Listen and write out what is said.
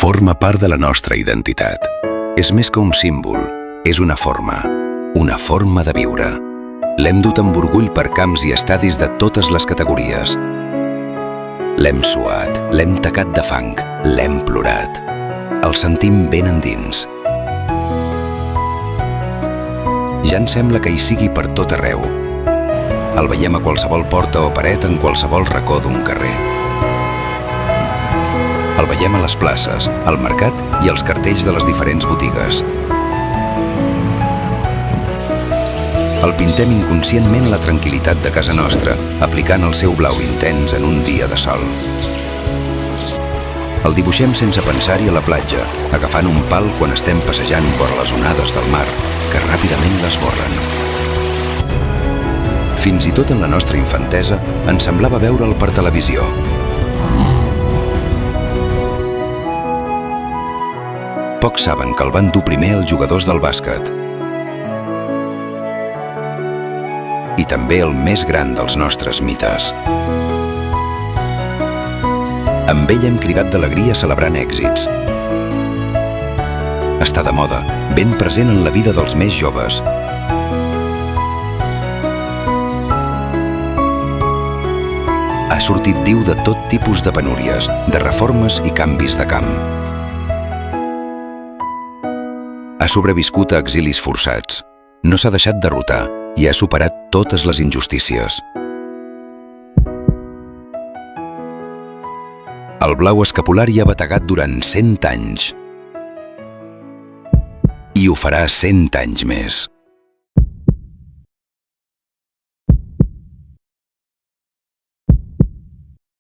Forma part de la nostra identitat. És més que un símbol, és una forma de viure. L'hem dut amb orgull per camps i estadis de totes les categories. L'hem suat, l'hem tacat de fang, l'hem plorat. El sentim ben endins. Ja ens sembla que hi sigui per tot arreu. El veiem a qualsevol porta o paret en qualsevol racó d'un carrer. El veiem a les places, al mercat i als cartells de les diferents botigues. El pintem inconscientment a la tranquil·litat de casa nostra, aplicant el seu blau intens en un dia de sol. El dibuixem sense pensar-hi a la platja, agafant un pal quan estem passejant vora les onades del mar, que ràpidament l'esborren. Fins i tot en la nostra infantesa ens semblava veure'l per televisió. Pocs saben que el van dur primer els jugadors del bàsquet. I també el més gran dels nostres mites. Amb ell hem cridat d'alegria celebrant èxits. Està de moda, ben present en la vida dels més joves. Ha sortit diu de tot tipus de penúries, de reformes i canvis de camp. Ha sobreviscut a exilis forçats, no s'ha deixat derrotar i ha superat totes les injustícies. El blau escapulari ha bategat durant 100 anys. I ho farà 100 anys més.